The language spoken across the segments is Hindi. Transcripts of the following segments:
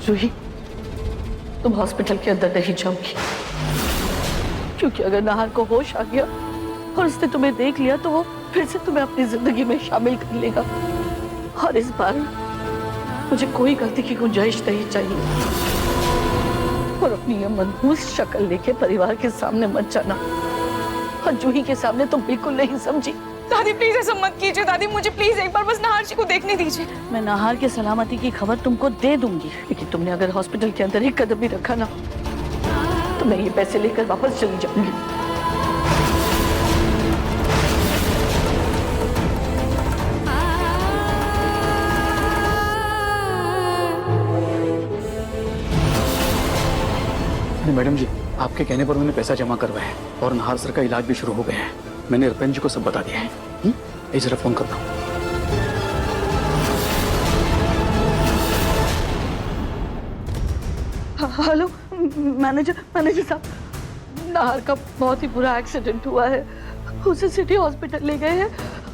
रूही, तुम हॉस्पिटल के अंदर नहीं जाओगी, क्योंकि अगर नाहर को होश आ गया और उसने तुम्हें देख लिया तो वो फिर से तुम्हें अपनी जिंदगी में शामिल कर लेगा। और इस बार मुझे कोई गलती की गुंजाइश नहीं चाहिए। और अपनी ये मनहूस शक्ल लेके परिवार के सामने मत जाना, और जूही के सामने तो बिल्कुल नहीं समझी। दादी प्लीज ऐसा मत कीजिए। दादी मुझे प्लीज एक बार बस नाहर जी को देखने दीजिए। मैं नाहर की सलामती की खबर तुमको दे दूंगी, लेकिन तुमने अगर हॉस्पिटल के अंदर एक कदम भी रखा ना तो मैं ये पैसे लेकर वापस चली जाऊंगी। मैडम जी, आपके कहने पर मैंने पैसा जमा करवाया है और नाहर सर का इलाज भी शुरू हो गया है। मैंने रिपेन जी को सब बता दिया है। ये जरा फोन करता हूँ। हेलो मैनेजर साहब, नाहर का बहुत ही बुरा एक्सीडेंट हुआ है। उसे सिटी हॉस्पिटल ले गए हैं।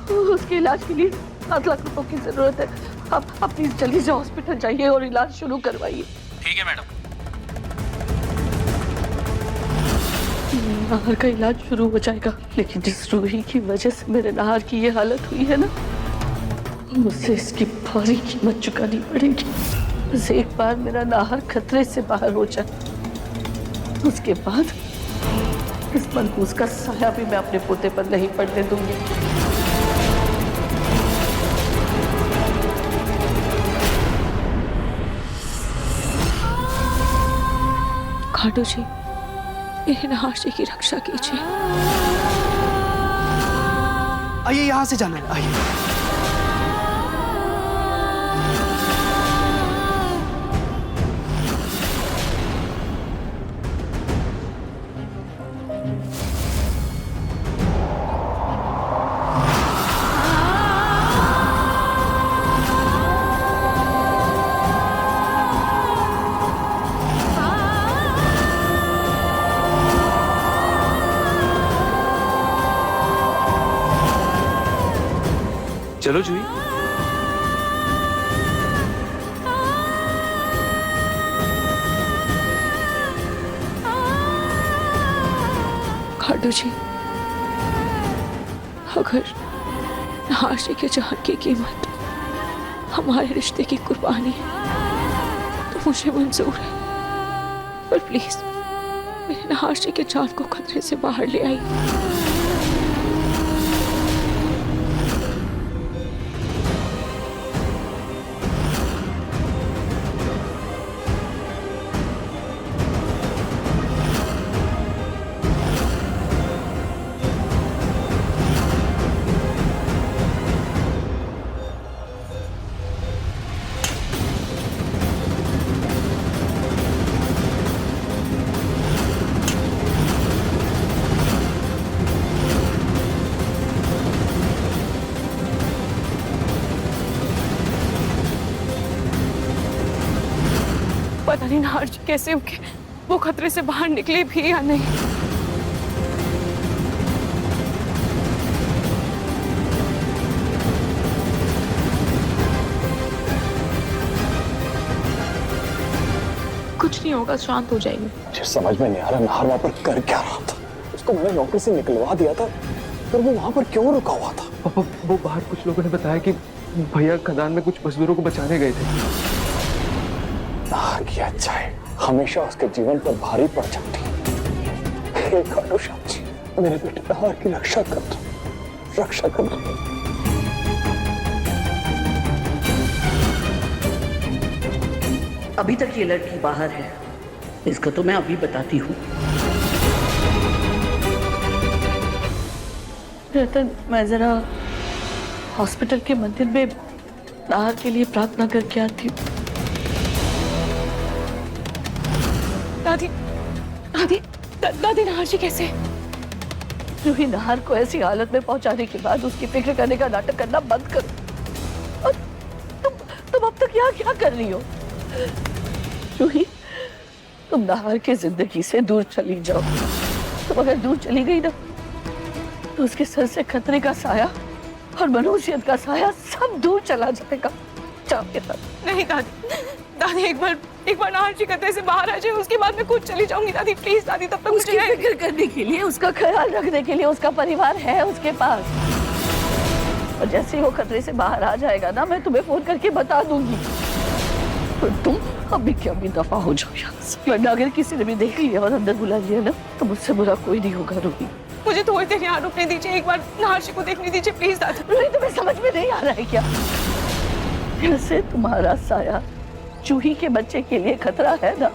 उसके इलाज के लिए 7 लाख रुपए की जरूरत है। आप प्लीज जल्दी से हॉस्पिटल जाइए और इलाज शुरू करवाइए। ठीक है मैडम। नाहर का इलाज शुरू हो जाएगा, लेकिन जिस रूही की वजह से मेरे नाहर की ये हालत हुई है ना, मुझसे इसकी भारी कीमत चुकानी पड़ेगी। बस एक बार मेरा नाहर खतरे से बाहर हो जाए, उसके बाद इस मनहूस का साया भी मैं अपने पोते पर नहीं पड़ने दूंगी। खाटू जी, मेरे नाहर जी की रक्षा कीजिए। आइए, यहाँ से जाना है, आइए। चलो जूही। खाटू जी, अगर नाहर जी के जान की कीमत हमारे रिश्ते की कुर्बानी है तो मुझे मंजूर है, पर प्लीज मेरे नाहर जी के जान को खतरे से बाहर ले आइए। पता नहीं नाहर जी कैसे उनके वो खतरे से बाहर निकले भी या नहीं। कुछ नहीं होगा, शांत हो जाएंगे। मुझे समझ में नहीं आ रहा नाहर वहां पर कर क्या रहा था। उसको मैंने नौकरी से निकलवा दिया था, पर वो वहां पर क्यों रुका हुआ था? पापा, वो बाहर कुछ लोगों ने बताया कि भैया खदान में कुछ मजदूरों को बचाने गए थे। नाहर की अच्छाई हमेशा उसके जीवन पर भारी पड़ जाती है। हे खाटू श्याम जी, मेरे बेटे नाहर की रक्षा कर दो, रक्षा कर दो। अभी तक ये लड़की बाहर है, इसको तो मैं अभी बताती हूँ। रतन, मैं जरा हॉस्पिटल के मंदिर में नाहर के लिए प्रार्थना करके आती हूँ। दादी, दादी, दादी नाहर जी कैसे? रूही, नाहर को ऐसी हालत में पहुंचाने के बाद उसकी फिक्र करने का नाटक करना बंद करो। और तुम अब तक यहाँ क्या कर रही हो? रूही, तुम नाहर की जिंदगी से दूर चली जाओ। तुम अगर दूर चली गई ना तो उसके सर से खतरे का साया और मनुष्यत का साया सब दूर चला जाएगा। जाओ के साथ। नहीं दादी, दादी एक बार एक बार नाहर जी खतरे से बाहर आ जाए, उसके बाद मैं खुद चली जाऊंगी दादी। प्लीज दादी, तब तक उसकी मुझे फिक्र करने के लिए, उसका ख्याल रखने के लिए उसका परिवार है उसके पास। और जैसे ही वो खतरे से बाहर आ जाएगा ना, मैं तुम्हें फोन करके बता दूंगी। तो तुम अभी क्या भी दफा हो जाओ यहाँ से, वरना अगर किसी ने भी देख लिया और अंदर बुला लिया ना, तो मुझसे बुरा कोई नहीं होगा रूही। मुझे थोड़ी देर यहाँ रुकने दीजिए, एक बार नाहर जी को देखने दीजिए प्लीज दादी। रूही, तुम्हें समझ में नहीं आ रहा है क्या? जैसे तुम्हारा साया चूही के बच्चे के लिए खतरा है ना,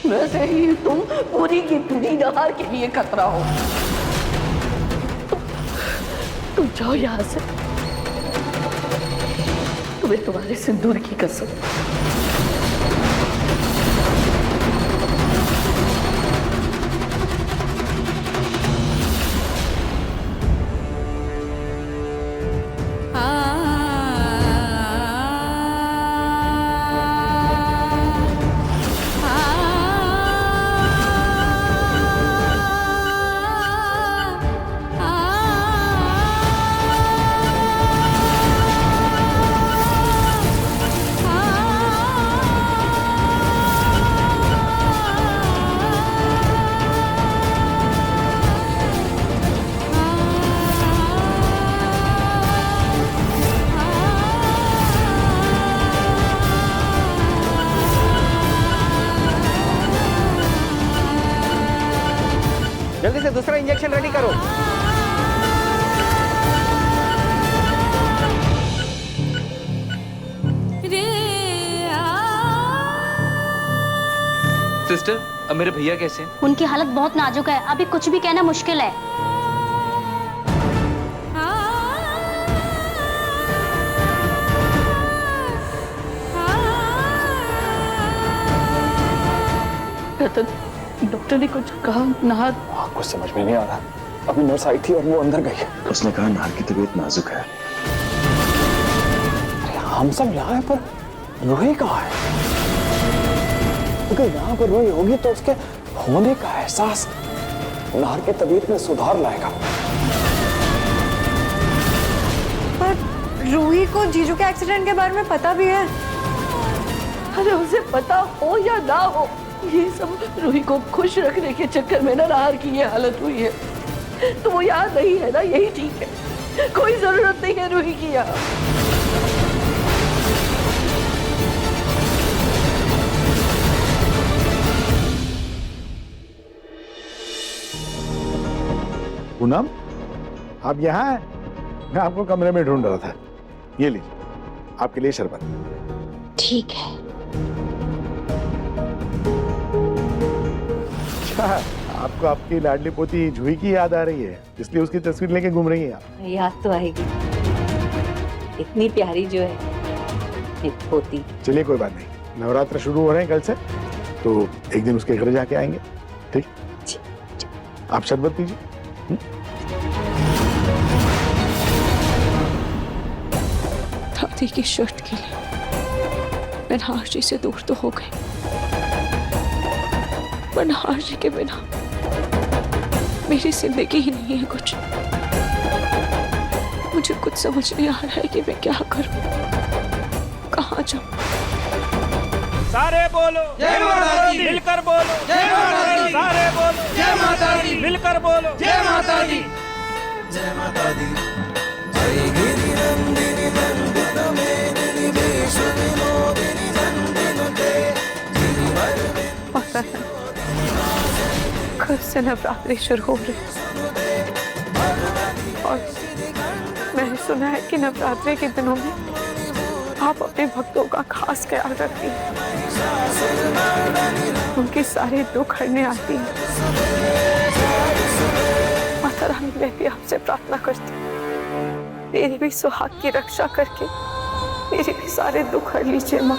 वैसे ही तुम पूरी की पूरी नहार के लिए खतरा हो। तुम जाओ यहाँ से, तुम्हें तुम्हारे सिंदूर की कसम। जल्दी से दूसरा इंजेक्शन रेडी करो। सिस्टर, अब मेरे भैया कैसे हैं? उनकी हालत बहुत नाजुक है, अभी कुछ भी कहना मुश्किल है। रतन, डॉक्टर ने कुछ कहा? नाहर कुछ समझ में नहीं आ रहा। अभी नर्स आई थी और वो अंदर गई। उसने कहा नाहर की तबीयत नाजुक है। अरे हम सब यहाँ हैं, पर रूही कहाँ है? अगर यहाँ पर रूही होगी तो उसके होने का एहसास नाहर की तबीयत में सुधार लाएगा। पर रूही को जीजू के एक्सीडेंट के बारे में पता भी है। अरे उसे पता हो या ना हो, ये सब रूही को खुश रखने के चक्कर में ना नाहर की ये हालत हुई है। तो वो यहाँ नहीं है ना, यही ठीक है। कोई जरूरत नहीं है रूही की यहाँ। पूनम, आप यहाँ हैं? मैं आपको कमरे में ढूंढ रहा था। ये लीजिए, आपके लिए शरबत। ठीक है। अच्छा, आपको आपकी लाडली पोती जूही की याद आ रही है, इसलिए उसकी तस्वीर लेके घूम रही हैं आप? याद तो आएगी, इतनी प्यारी जो है एक पोती। चलिए कोई बात नहीं, नवरात्र शुरू हो रहे हैं कल से, तो एक दिन उसके घर जाके आएंगे। ठीक, आप शरबत पीजिए। दादी की शर्त के लिए मैं नाहर जी से दूर तो हो गई, पर नाहर जी के बिना मेरी जिंदगी ही नहीं है कुछ। मुझे कुछ समझ नहीं आ रहा है कि मैं क्या करूं, कहां जाऊं। सारे बोलो जय माता दी, मिलकर बोलो जय माता दी, सारे बोलो जय माता दी, मिलकर बोलो जय माता दी, जय माता दी। जय गिरि नंदिनी नंदित मेदिनी देश विनोदिनी नंदिनुते गिरिवर। पता है कल से नवरात्रि शुरू हो रही और मैंने सुना है कि नवरात्रि के दिनों में आप अपने भक्तों का खास ख्याल रखती हैं, उनके सारे दुख हरने आती हैं। माता रानी, मैं भी आपसे प्रार्थना करती हूँ, मेरी भी सुहाग की रक्षा करके मेरे भी सारे दुख हर लीजिए माँ।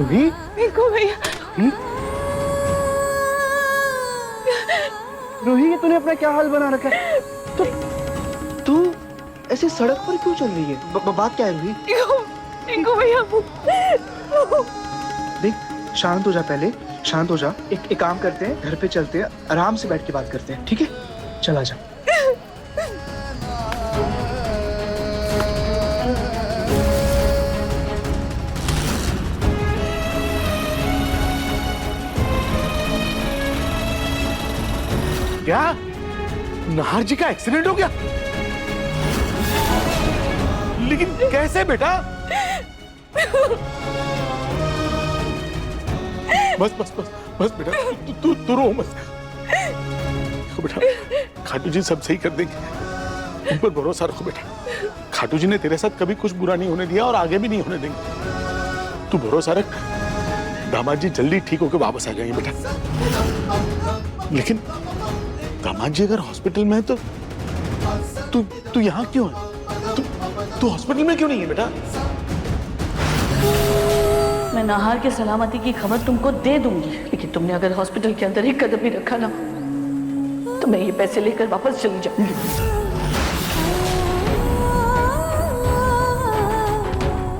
रूही इनको भैया रूही ये तूने अपना क्या हाल बना रखा है? तो तू ऐसे सड़क पर क्यों चल रही है? बात क्या है रूही? इनको भैया देख शांत हो जा, पहले शांत हो जा। एक काम करते हैं, घर पे चलते हैं, आराम से बैठ के बात करते हैं, ठीक है? चला जा। क्या नाहर जी का एक्सीडेंट हो गया? लेकिन कैसे बेटा? बस बस बस बस बेटा, तू रो मत। देखो बेटा, खाटू जी सब सही कर देंगे, उन पर भरोसा रखो बेटा। खाटू जी ने तेरे साथ कभी कुछ बुरा नहीं होने दिया और आगे भी नहीं होने देंगे। तू भरोसा रख, दामाद जी जल्दी ठीक होकर वापस आ जाएंगे बेटा। लेकिन दामाद जी अगर हॉस्पिटल में है तो तू यहाँ क्यों है? तू हॉस्पिटल में क्यों नहीं है बेटा? मैं नाहर के सलामती की खबर तुमको दे दूंगी, लेकिन तुमने अगर हॉस्पिटल के अंदर ही कदम भी रखा ना तो मैं ये पैसे लेकर वापस चली जाऊंगी।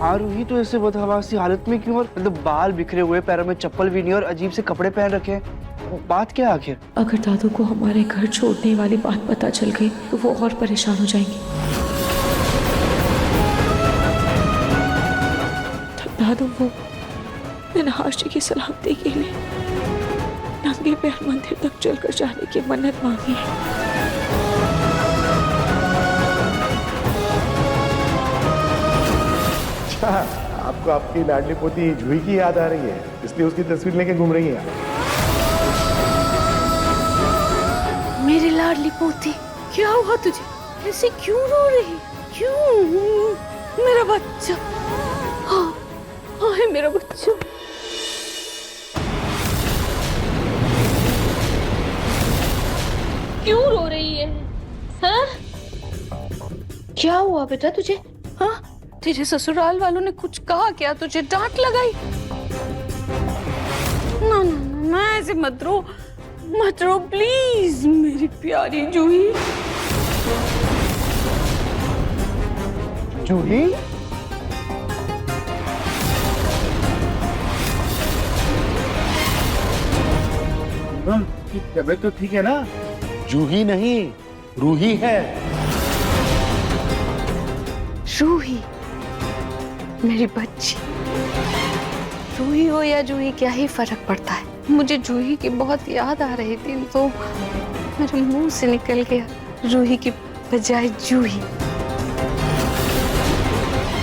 हाँ रूही, तो ऐसे बदहवासी हालत में क्यों? और मतलब बाल बिखरे हुए, पैरों में चप्पल भी नहीं और अजीब से कपड़े पहन रखे हैं। बात क्या है आखिर? अगर दादू को हमारे घर छोड़ने वाली बात पता चल गई तो वो और परेशान हो जाएंगे। तब दादू वो नाहर जी की सलामती के लिए नंगे पैर मंदिर तक चलकर जाने की मन्नत मांगी है। अच्छा, आपको आपकी लाडली पोती जूही की याद आ रही है, इसलिए उसकी तस्वीर लेके घूम रही है। मेरी लाडली पोती, क्या हुआ तुझे? ऐसे क्यों रो रही? क्यों? मेरा बच्चा, हाँ हाँ है मेरा बच्चा। क्यों रो रही है? हाँ? क्या हुआ बेटा तुझे? हाँ? तेरे ससुराल वालों ने कुछ कहा क्या? तुझे डांट लगाई? ना ना ना, ऐसे मत रो प्लीज मेरी प्यारी जूही। जूही? तबीयत तो ठीक है ना? जूही नहीं, रूही है। रूही, मेरी बच्ची। रूही हो या जूही, क्या ही फर्क पड़ता है? मुझे जूही की बहुत याद आ रही थी तो मेरे मुंह से निकल गया रूही की बजाय जूही।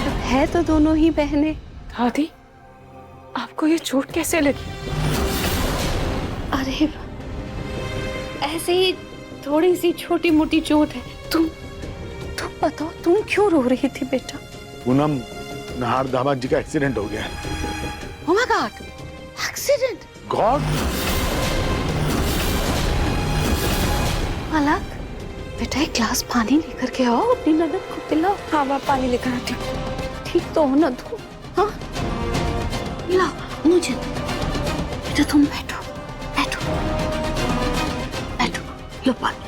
अब है तो दोनों ही बहनें। दादी, आपको ये चोट कैसे लगी? अरे ऐसे ही थोड़ी सी छोटी मोटी चोट है। तुम बताओ, तुम क्यों रो रही थी बेटा? पूनम, नाहर दामाद जी का एक्सीडेंट हो गया है। Oh my God! Accident? God! अलग बेटा, एक ग्लास पानी लेकर के आओ, अपनी ननद को पिलाओ। हाँ, मैं पानी लेकर आती हूँ। ठीक तो हो ना तुम? हाँ, लाओ मुझे। बेटा तुम बैठो बैठो बैठो, लो पानी।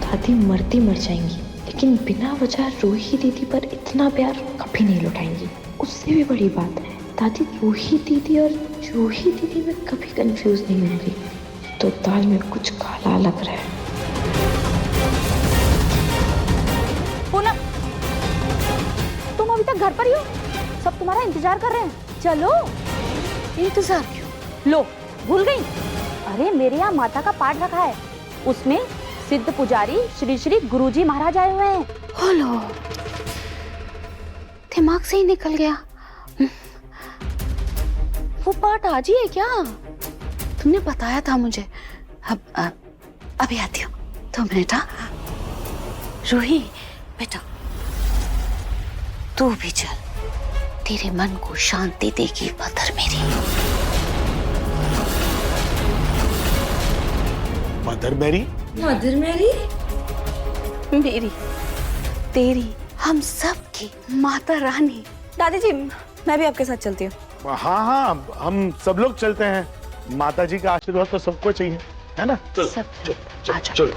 दादी मरती मर जाएंगी, लेकिन बिना वजह रूही दीदी पर इतना प्यार कभी नहीं लौटाएंगी। उससे भी बड़ी बात है, दादी रूही दीदी और जूही दीदी में कभी कंफ्यूज नहीं होंगी। तो दाल में कुछ काला लग रहा है। पूनम, तुम अभी तक घर पर ही हो? सब तुम्हारा इंतजार कर रहे हैं। चलो। इंतजार क्यों? लो, भूल गई? अरे मेरे यहाँ माता का पाठ रखा है, उसमें सिद्ध पुजारी श्री श्री गुरुजी महाराज आए हुए हैं। हेलो, दिमाग से ही निकल गया। वो पाठ आज ही है क्या? तुमने बताया था मुझे। अब अभी आती हूँ, 2 मिनट। हाँ रूही बेटा, तू भी चल, तेरे मन को शांति देगी मदर मेरी। मदर मेरी? मदर मेरी? मेरी तेरी, हम सब की माता रानी। दादी जी, मैं भी आपके साथ चलती हूँ। हाँ हाँ, हम सब लोग चलते हैं। माता जी का आशीर्वाद तो सबको चाहिए, है ना? चलो।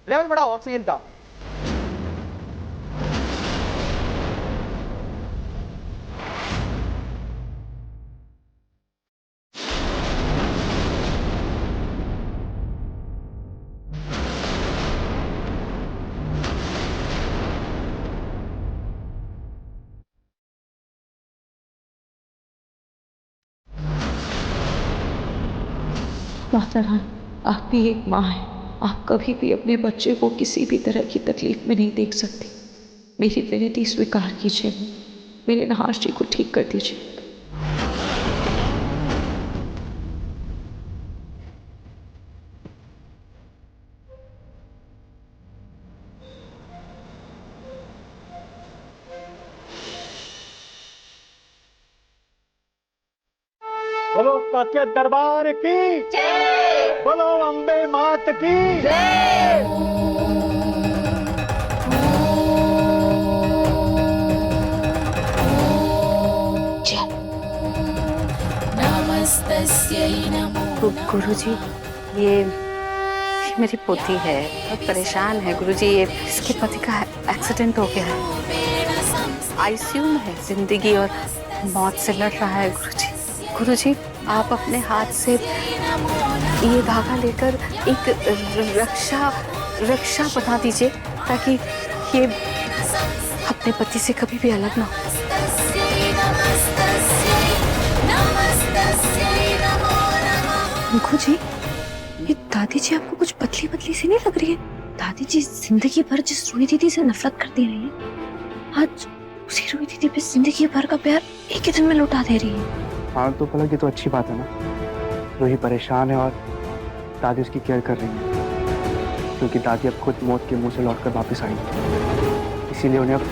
लेवल बढ़ाओ ऑक्सीजन का। माता रानी, आप भी एक माँ हैं। आप कभी भी अपने बच्चे को किसी भी तरह की तकलीफ में नहीं देख सकती। मेरी विनती स्वीकार कीजिए, मेरे नहाश जी को ठीक कर दीजिए। बोलो काके दरबार की जय, बोलो अम्बे मात की जय। गुरुजी, ये मेरी पोती है, बहुत परेशान है गुरुजी। ये इसके पति का एक्सीडेंट हो गया है, आईसीयू में है, जिंदगी और मौत से लड़ रहा है गुरुजी। गुरुजी, आप अपने हाथ से ये धागा लेकर एक रक्षा बना दीजिए ताकि ये अपने पति से कभी भी अलग ना हो। गुरुजी, ये दादी जी आपको कुछ पतली पतली सी नहीं लग रही है? दादी जी जिंदगी भर जिस रूही दीदी से नफरत करती रही है, आज उसी रूही दीदी पे जिंदगी भर का प्यार एक ही दिन में लौटा दे रही है। हाँ तो पलक, ये तो अच्छी बात है ना। रूही परेशान है और दादी उसकी केयर कर रही है, क्योंकि दादी अब खुद मौत के मुंह से लौटकर वापस आई, इसीलिए उन्हें अब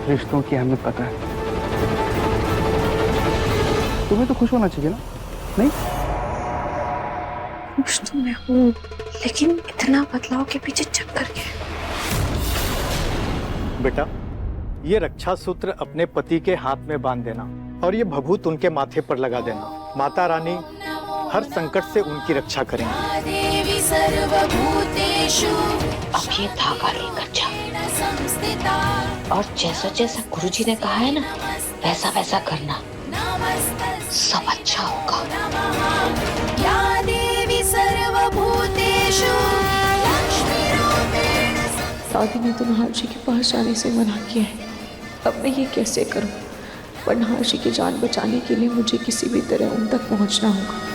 रिश्तों की अहमियत पता है। तुम्हें तो खुश होना चाहिए ना, नहीं? खुश तो मैं हूँ, लेकिन इतना बदलाव के पीछे चक्कर क्या है? बेटा, ये रक्षा सूत्र अपने पति के हाथ में बांध देना और ये भभूत उनके माथे पर लगा देना। माता रानी हर संकट से उनकी रक्षा करेंगी। अब ये धागा लेकर जा और जैसा जैसा गुरुजी ने कहा है ना, वैसा वैसा करना, सब अच्छा होगा। दादी ने तो नहार जी के पास जाने से मना किया है, अब मैं ये कैसे करूं? पर नहार जी की जान बचाने के लिए मुझे किसी भी तरह उन तक पहुंचना होगा।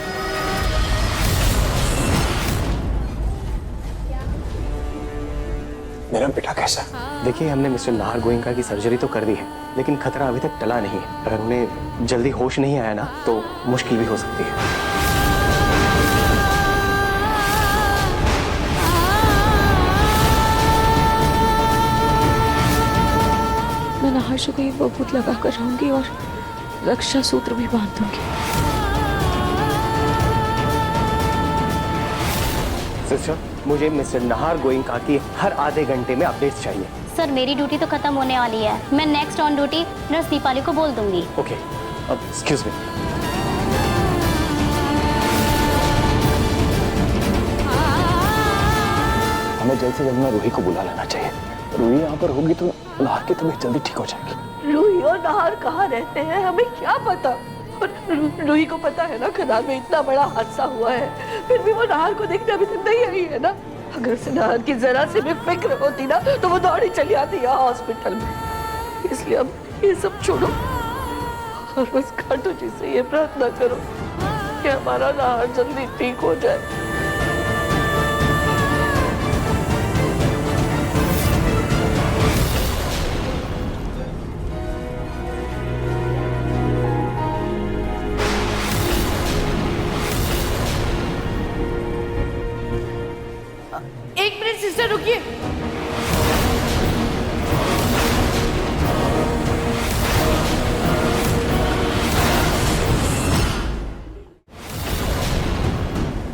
मेरा बेटा कैसा? देखिए, हमने मिस्टर नाहर गोयनका की सर्जरी तो कर दी है, लेकिन खतरा अभी तक टला नहीं है। अगर उन्हें जल्दी होश नहीं आया ना, तो मुश्किल भी हो सकती है। मैं नहार जी को ये बबूत लगा कर रहूंगी और रक्षा सूत्र भी बांध दूंगी। सिस्टर, मुझे मिस्टर नाहर गोयनका की हर आधे घंटे में अपडेट्स चाहिए। सर, मेरी ड्यूटी तो खत्म होने वाली है, मैं next on duty nurse Deepali को बोल दूंगी। ओके, अब एक्सक्यूज मी। हमें जल्द से जल्द में रूही को बुला लेना चाहिए। रूही यहाँ पर होगी तो नाहर की तबीयत जल्दी ठीक हो जाएगी। रूही और नाहर कहाँ रहते हैं हमें क्या पता? और रूही को पता है ना खदान में इतना बड़ा हादसा हुआ है, फिर भी वो नाहर को देखने अभी तक नहीं आई है ना। अगर उसे नाहर की जरा से भी फिक्र होती ना तो वो दौड़ी चली आती यहाँ हॉस्पिटल में। इसलिए अब ये सब छोड़ो और बस खाटू जी से ये प्रार्थना करो कि हमारा नाहर जल्दी ठीक हो जाए। एक मिनट सिस्टर रुकिए।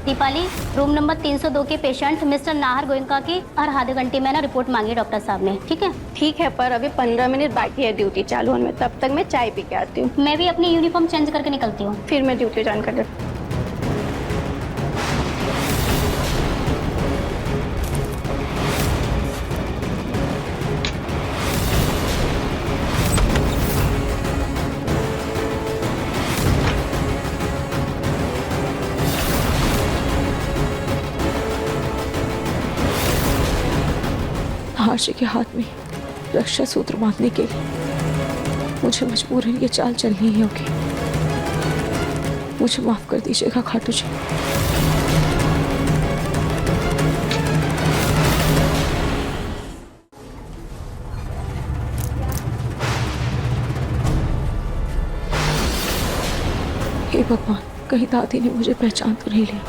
दीपाली, रूम नंबर 302 के पेशेंट मिस्टर नाहर गोयनका की हर आधे घंटे में ना रिपोर्ट मांगी डॉक्टर साहब ने। ठीक है? ठीक है, पर अभी 15 मिनट बाकी है ड्यूटी चालू होने में, तब तक मैं चाय पी के आती हूँ। मैं भी अपनी यूनिफॉर्म चेंज करके निकलती हूँ। फिर मैं ड्यूटी ज्वाइन कर लेती हूँ। आशी के हाथ में रक्षा सूत्र बांधने के लिए मुझे मजबूरन ये चाल चलनी ही होगी। मुझे माफ कर दीजिएगा खाटू जी। हे भगवान, कहीं दादी ने मुझे पहचान तो नहीं लिया।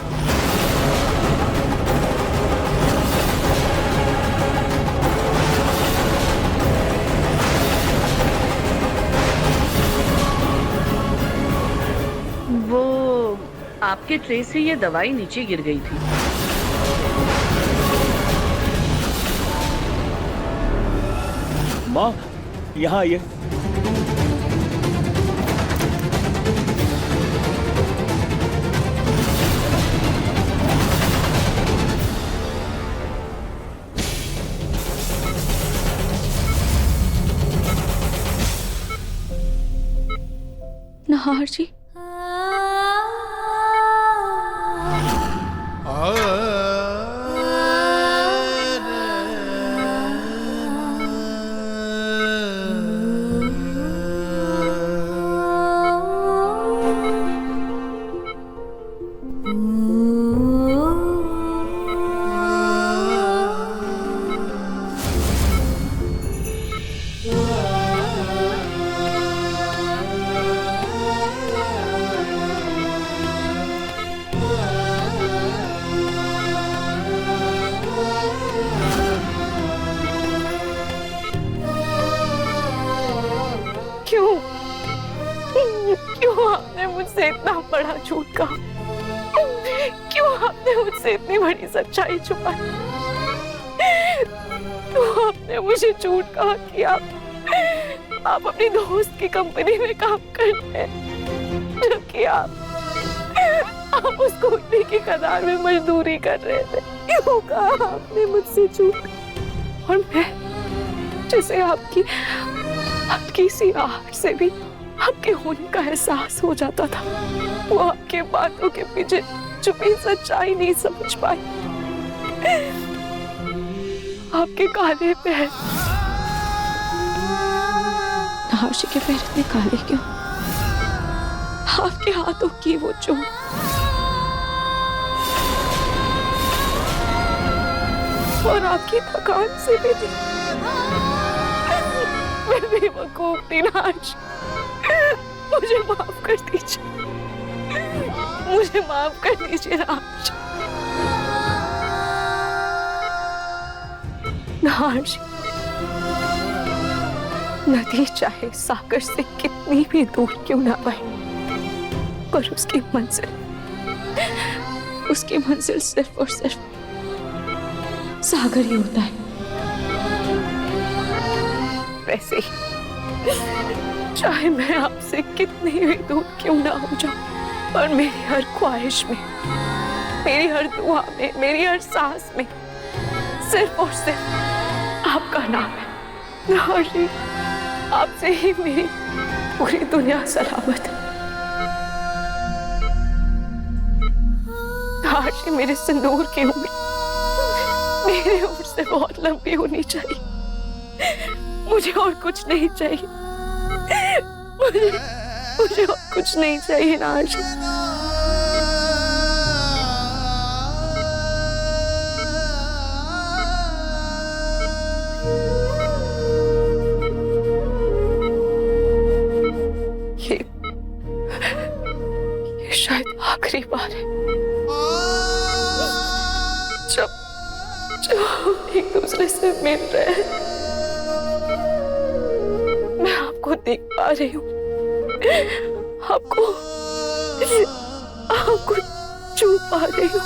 आपके ट्रे से ये दवाई नीचे गिर गई थी। माँ, यहाँ आइए। नाहर जी, क्यों आपने मुझसे इतना बड़ा झूठ कहा? क्यों आपने मुझसे इतनी बड़ी सच्चाई छुपाई? तो आपने मुझे झूठ कहा कि आप अपनी दोस्त की कंपनी में काम करते हैं, जबकि आप उसको उठने की कतार में मजदूरी कर रहे थे। क्यों कहा आपने मुझसे झूठ? और मैं जिसे आपकी सी आहट से भी आपके होने का एहसास हो जाता था, वो आपके बातों के पीछे छुपी सच्चाई नहीं समझ पाई। आपके काले पैर, आशी के पैर इतने काले क्यों? आपके हाथों की वो चोट, और आपकी थकान से भी थी। मैं बेवकूफ थी नाश, मुझे माफ कर दीजिए, मुझे माफ कर दीजिए नाश। नाश, नदी चाहे सागर से कितनी भी दूर क्यों ना बहे, पर उसकी मंजिल सिर्फ और सिर्फ सागर ही होता है। वैसे ही चाहे मैं आपसे कितनी भी दूर क्यों ना हो जाऊं, पर मेरी हर ख्वाहिश में, मेरी हर दुआ में, मेरी हर सांस में सिर्फ और सिर्फ आपका नाम है। नाजी, आपसे ही मेरी पूरी दुनिया सलामत है। नाजी, मेरे सिंदूर की उम्र मेरे उम्र से बहुत लंबी होनी चाहिए। मुझे और कुछ नहीं चाहिए, मुझे और कुछ नहीं चाहिए नाज। ये शायद आखिरी बार है जो एक दूसरे से मिल रहे हैं, मैं आपको देख पा रही हूँ, आपको छू पा रही हूँ,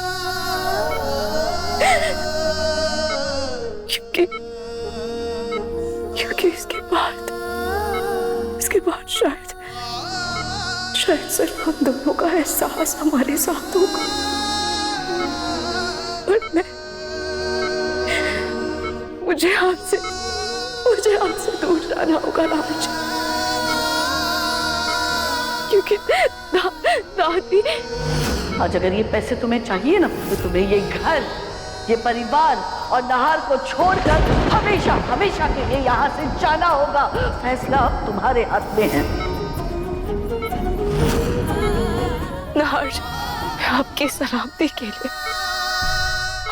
क्योंकि इसके बाद शायद सिर्फ हम दोनों का एहसास हमारे साथ होगा। और मुझे आपसे दूर जाना होगा राज, क्योंकि दादी, आज अगर ये पैसे तुम्हें चाहिए ना, तो तुम्हें ये घर, ये परिवार और नाहर को छोड़कर हमेशा हमेशा के लिए यहाँ से जाना होगा। फैसला अब तुम्हारे हाथ में है। नाहर, मैं आपकी सलामती के लिए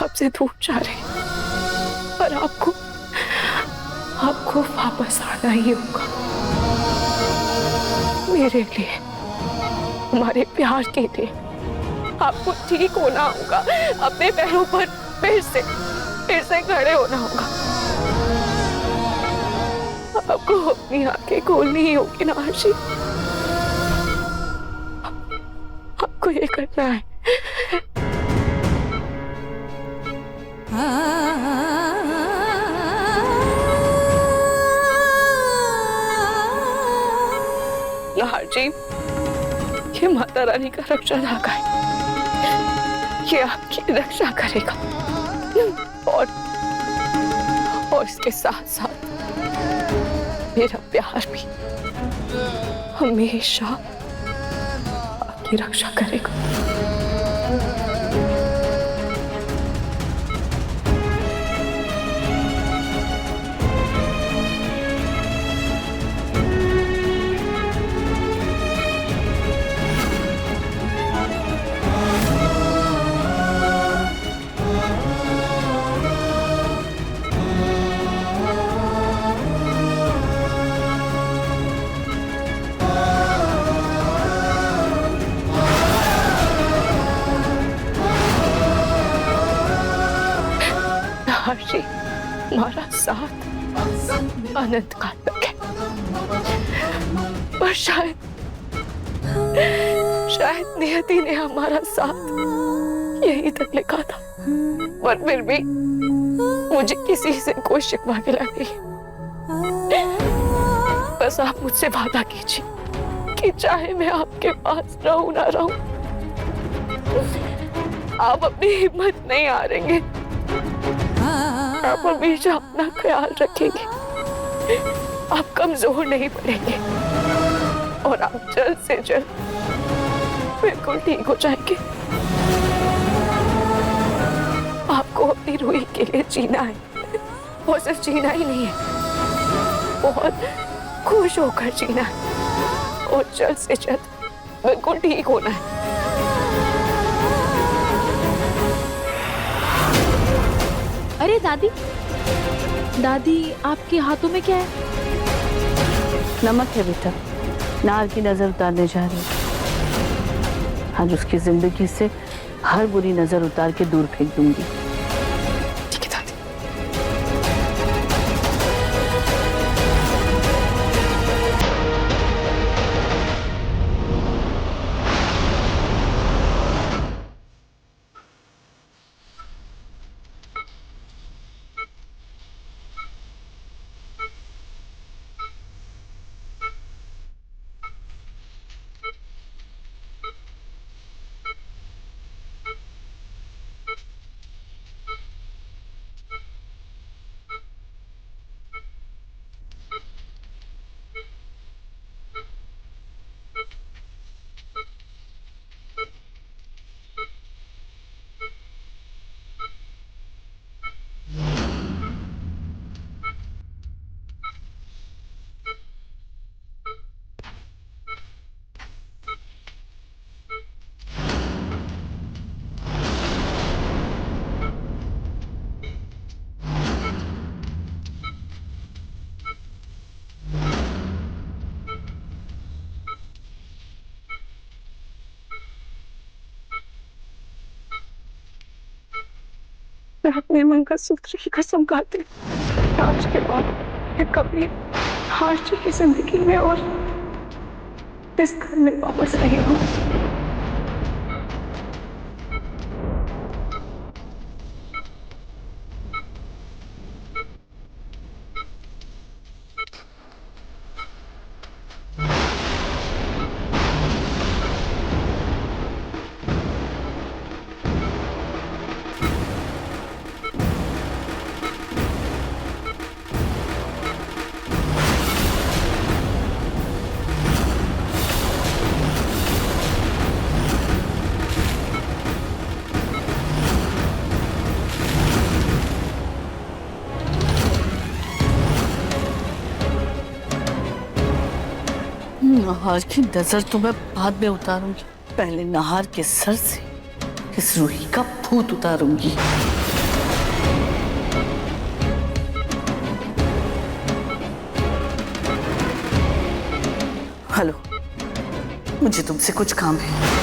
आपसे दूर जा रही हूँ, पर आपको वापस आना ही होगा, मेरे लिए, हमारे प्यार के लिए। आपको ठीक होना होगा, अपने पैरों पर फिर से खड़े होना होगा। आपको अपनी आंखें खोलनी ही होगी नाहर जी, आपको ये करना है। नाहर जी, ये माता रानी का रक्षा धागा है, ये आपकी रक्षा करेगा, और इसके साथ साथ मेरा प्यार भी हमेशा आपकी रक्षा करेगा। हमारा साथ अनंत काल तक है, पर शायद नियति ने हमारा साथ यही तक लिखा था, पर फिर भी मुझे किसी से कोई शिकवा गिला नहीं। बस आप मुझसे वादा कीजिए कि चाहे मैं आपके पास रहूं ना रहूं, आप अपनी हिम्मत नहीं हारेंगे, आप हमेशा अपना ख्याल रखेंगे, आप कमजोर नहीं पड़ेंगे, और आप जल्द से जल्द बिल्कुल ठीक हो जाएंगे। आपको अपनी रूही के लिए जीना है, और सिर्फ जीना ही नहीं है, बहुत खुश होकर जीना है, और जल्द से जल्द बिल्कुल ठीक होना है। अरे दादी, आपके हाथों में क्या है? नमक है बेटा, नाहर की नजर उतारने जा रही हूँ। आज उसकी जिंदगी से हर बुरी नजर उतार के दूर फेंक दूंगी। ठीक है दादी। मैं अपने मंगलसूत्र की कसम खाती हूँ, आज के बाद मैं कभी आरची की जिंदगी में और इस घर में वापस नहीं आऊंगी। नहार की नजर तो मैं बाद में उतारूंगी, पहले नहार के सर से इस रूही का भूत उतारूंगी। हेलो, मुझे तुमसे कुछ काम है।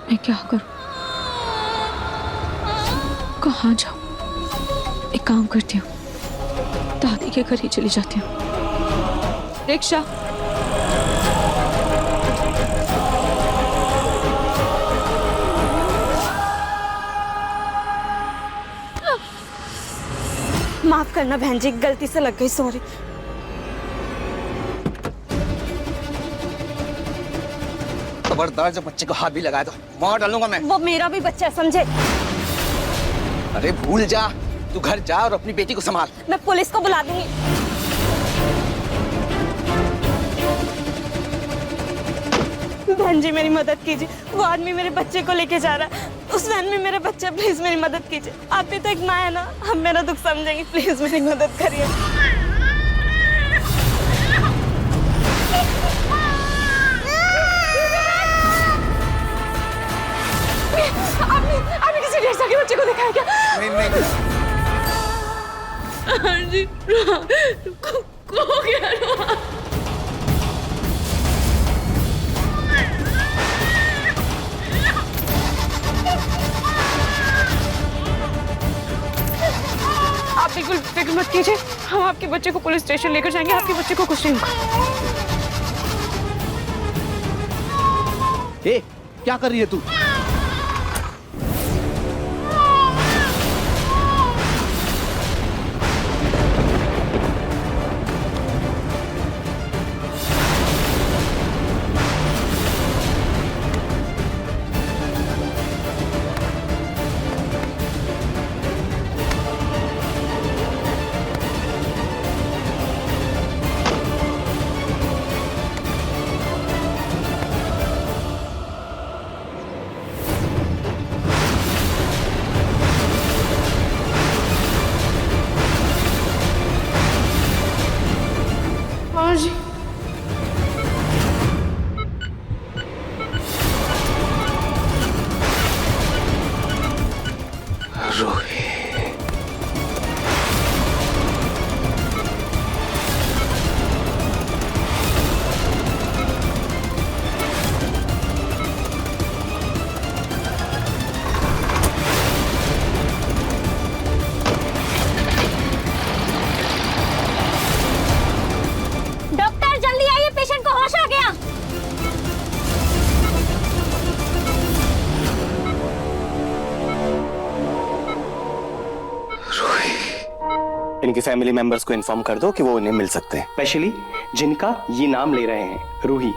मैं क्या करूं, कहाँ जाऊं? एक काम करती हूँ, दादी के घर ही चली जाती हूँ। रिक्शा। माफ करना बहन जी, गलती से लग गई, सॉरी। खबरदार, जब बच्चे को हाथ भी लगाया तो मार डालूंगा मैं। वो मेरा भी बच्चा है, समझे? अरे भूल जा, तू घर जा और अपनी बेटी को संभाल। मैं पुलिस को बुला दूंगी। बहन जी मेरी मदद कीजिए, वो आदमी मेरे बच्चे को लेके जा रहा है, उस वैन में मेरा बच्चा, प्लीज मेरी मदद कीजिए। आप भी तो एक माँ है ना, हम मेरा दुख समझेंगे, प्लीज मेरी मदद करिए। आपने किसी ढेर के बच्चे को देखा है क्या? नहीं। जी, खो गया रोहा। आप बिल्कुल फिक्र मत कीजिए, हम आपके बच्चे को पुलिस स्टेशन लेकर जाएंगे, आपके बच्चे को कुछ नहीं होगा। ए, क्या कर रही है तू? हाँ जी। रूही, डॉक्टर जल्दी आइए, पेशेंट को होश आ गया। इनके फैमिली मेंबर्स को इन्फॉर्म कर दो कि वो उन्हें मिल सकते हैं, स्पेशली जिनका ये नाम ले रहे हैं, रूही।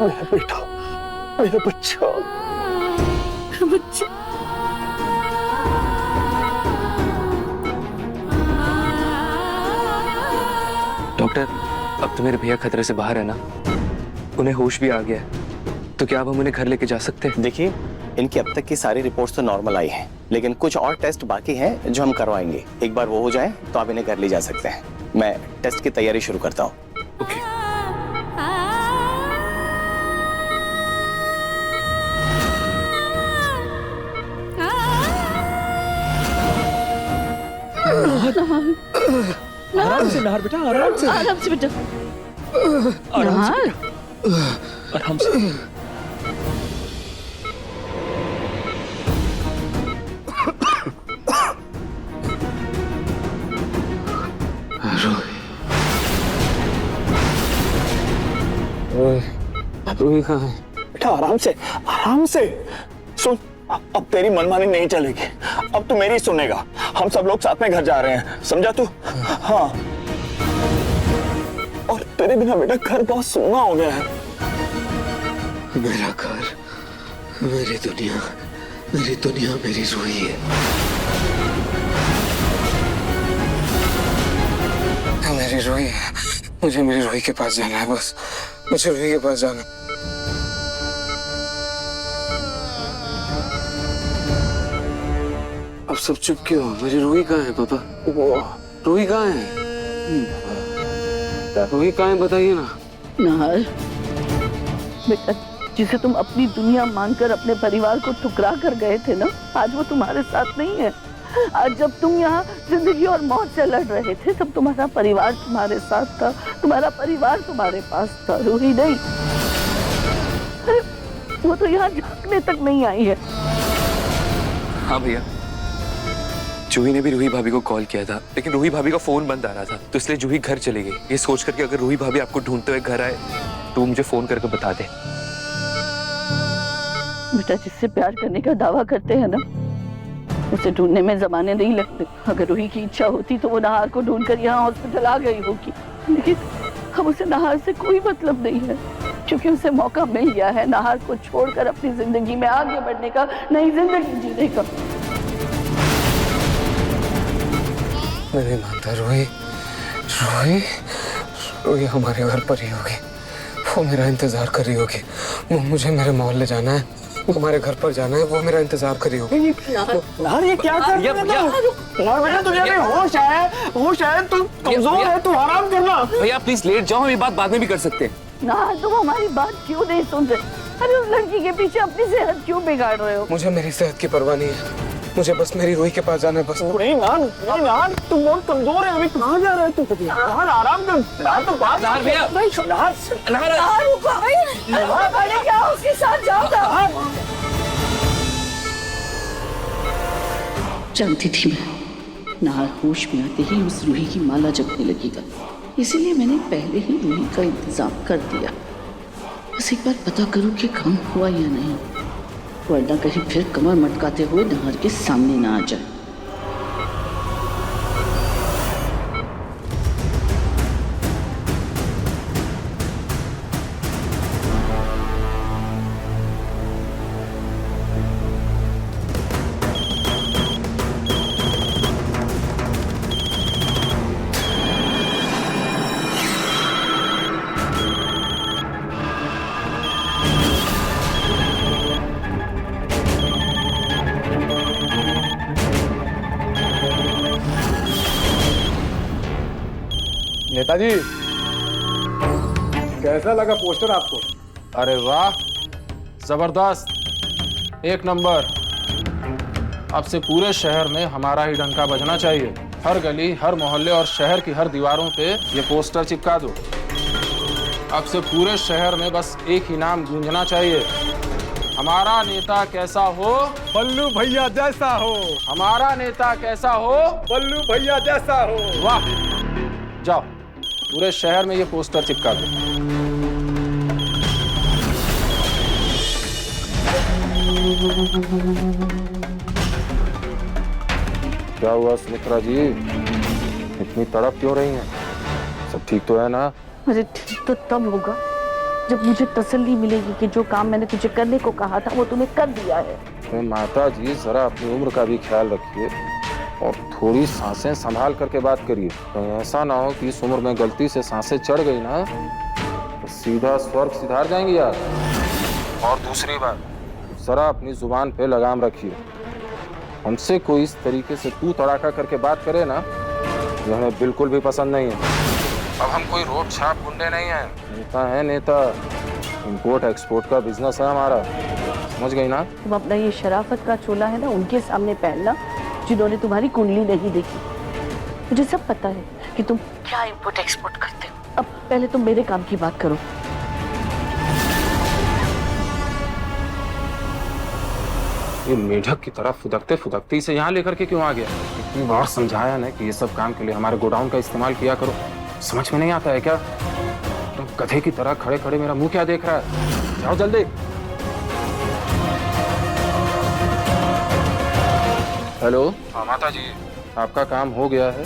मेरा बेटा, मेरा बच्चा। बच्चे। डॉक्टर, अब तो मेरे भैया खतरे से बाहर है ना, उन्हें होश भी आ गया है, तो क्या अब हम उन्हें घर लेके जा सकते हैं? देखिए, इनकी अब तक की सारी रिपोर्ट्स तो नॉर्मल आई हैं, लेकिन कुछ और टेस्ट बाकी हैं जो हम करवाएंगे। एक बार वो हो जाए तो आप इन्हें घर ले जा सकते हैं। मैं टेस्ट की तैयारी शुरू करता हूँ। आराम से नाहर बेटा, आराम से। आराम से बेटा। आराम से आराम से। रूही कहाँ है? बेटा आराम से, आराम से। सुन, अब तेरी मनमानी नहीं चलेगी, अब तू मेरी सुनेगा। हम सब लोग साथ में घर जा रहे हैं, समझा तू? हाँ। और तेरे बिना बेटा घर बहुत सुना हो गया है। मेरा घर, मेरी दुनिया मेरी रूही है। मेरी रूही है, मुझे मेरी रूही के पास जाना है, बस मुझे रूही के पास जाना। अब सब चुप क्यों? मेरी रूही कहाँ है पापा? वो रूही कहाँ है? रूही कहाँ है बताइए ना। नाहर बेटा, जिसे तुम अपनी दुनिया मानकर अपने परिवार को ठुकरा कर गए थे ना, आज वो तुम्हारे साथ नहीं है। आज जब तुम यहाँ जिंदगी और मौत से लड़ रहे थे, तब तुम्हारा परिवार तुम्हारे साथ था, तुम्हारा परिवार तुम्हारे पास था, रूही नहीं। अरे वो तो यहाँ झांकने तक नहीं आई है। हाँ भैया, जूही ने भी रूही भाभी को कॉल किया था, लेकिन रूही भाभी का फोन बंद आ रहा था, तो इसलिए जूही घर चली गई, ये सोच करके अगर रूही भाभी आपको ढूंढते हुए घर आए तो वो मुझे फोन करके बता दे। बेटा, जिससे प्यार करने का दावा करते हैं ना, उसे ढूंढने में जमाने नहीं लगते। अगर रूही की इच्छा होती तो वो नाहर को ढूंढकर यहाँ हॉस्पिटल आ गई होगी, लेकिन अब उसे नाहर से कोई मतलब नहीं है, क्योंकि उसे मौका मिल गया है नाहर को छोड़कर अपनी जिंदगी में आगे बढ़ने का, नई जिंदगी जीने का। मैं नहीं मानता रूही, रूही, रूही हमारे घर पर ही होगी, वो मेरा इंतजार कर रही होगी। मुझे मेरे मोहल्ले जाना है, हमारे घर पर जाना है, वो मेरा इंतजार कर रही होगी। नाहर ये क्या कर रहा है? नाहर बेटा तुझे अभी होश है, तू कमजोर है, तू आराम करना। भैया प्लीज लेट जाओ, हम ये बात बाद में भी कर सकते हैं। नाहर, तुम हमारी बात क्यों नहीं सुन रहे? अरे उस लड़की के पीछे अपनी सेहत क्यों बिगाड़ रहे हो? मुझे मेरी सेहत की परवाह नहीं है, मुझे बस मेरी रूही के पास जाना है बस। नहीं नाहर, तू बहुत कमजोर है, अभी कहाँ जा रहा है तू? नाहर आराम कर, नाहर तो बात। नाहर भैया, नाहर रुको भाई, बड़े क्या उसके साथ जाओ ना। जानती थी मैं नाहर होश में आते ही उस रूही की माला जपने लगेगा, इसीलिए मैंने पहले ही रूही का इंतजाम कर दिया। बस एक बार पता करूं कि काम हुआ या नहीं, वरना कहीं फिर कमर मटकाते हुए नाहर के सामने ना आ जाए। नेताजी, कैसा लगा पोस्टर आपको? अरे वाह, जबरदस्त, एक नंबर। अब से पूरे शहर में हमारा ही डंका बजना चाहिए। हर गली, हर मोहल्ले और शहर की हर दीवारों पे ये पोस्टर चिपका दो। अब से पूरे शहर में बस एक ही नाम गूंजना चाहिए, हमारा नेता कैसा हो? बल्लू भैया जैसा हो। हमारा नेता कैसा हो? बल्लू भैया जैसा हो। वाह, जाओ पूरे शहर में ये पोस्टर चिपका दो। क्या हुआ सुमित्रा जी, इतनी तड़प क्यों रही हैं? सब ठीक तो है ना? अरे ठीक तो तब होगा जब मुझे तसल्ली मिलेगी कि जो काम मैंने तुझे करने को कहा था वो तूने कर दिया है। तो माता जी जरा अपनी उम्र का भी ख्याल रखिए और थोड़ी सांसें संभाल करके बात करिए। कहीं ऐसा ना हो कि इस उम्र में गलती से सांसें चढ़ गई ना तो सीधा स्वर्ग सिधार जाएंगी यार। और दूसरी बात, जरा अपनी जुबान पे लगाम रखिए। हमसे कोई इस तरीके से तू तड़ाका करके बात करे ना, ये हमें बिल्कुल भी पसंद नहीं है। अब हम कोई रोड छाप गुंडे नहीं हैं, नेता है नेता। इंपोर्ट एक्सपोर्ट का बिजनेस है हमारा, समझ गई ना? तुम अपना ये शराफत का चोला है ना उनके सामने पहनना जिन्होंने तुम्हारी कुंडली नहीं देखी। मुझे सब पता है कि तुम क्या इंपोर्ट एक्सपोर्ट करते हो। अब पहले तुम मेरे काम की बात करो। ये मेढक की तरह फुदकते फुदकते इसे यहाँ लेकर के क्यों आ गया? इतनी बार समझाया ना कि ये सब काम के लिए हमारे गोडाउन का इस्तेमाल किया करो, समझ में नहीं आता है क्या? तुम गधे की तरह खड़े खड़े मेरा मुंह क्या देख रहा है? जाओ जल्दी। हेलो। हाँ माता जी, आपका काम हो गया है,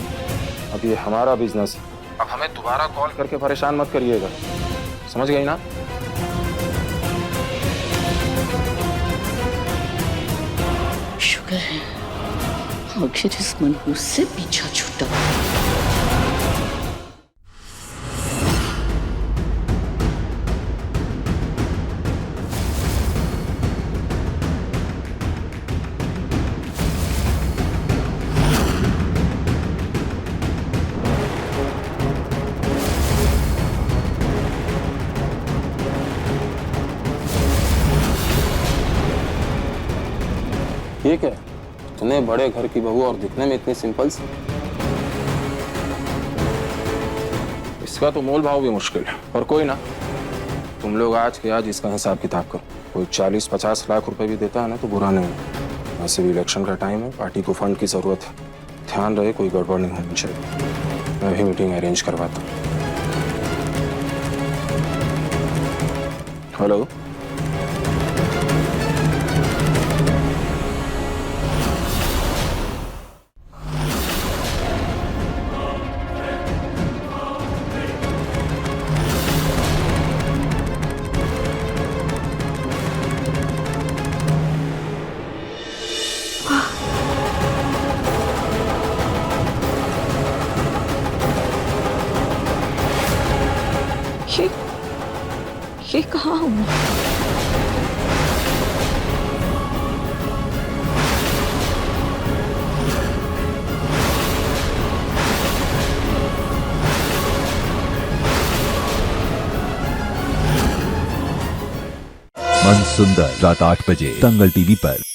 अब ये हमारा बिजनेस है। अब हमें दोबारा कॉल करके परेशान मत करिएगा, समझ गई ना? शुक्र है आखिर इस मनहूस से पीछा छूटा। ठीक है, इतने बड़े घर की बहू और दिखने में इतनी सिंपल सी, इसका तो मोल भाव भी मुश्किल है। और कोई ना, तुम लोग आज के आज इसका हिसाब किताब करो। कोई 40-50 लाख रुपए भी देता है ना तो बुरा नहीं है। वैसे भी इलेक्शन का टाइम है, पार्टी को फंड की जरूरत है। ध्यान रहे कोई गड़बड़ नहीं होनी चाहिए। मैं भी मीटिंग अरेंज करवाता हूँ। हेलो। ये कहाँ हूँ मैं? मन सुंदर रात 8 बजे दंगल टीवी पर।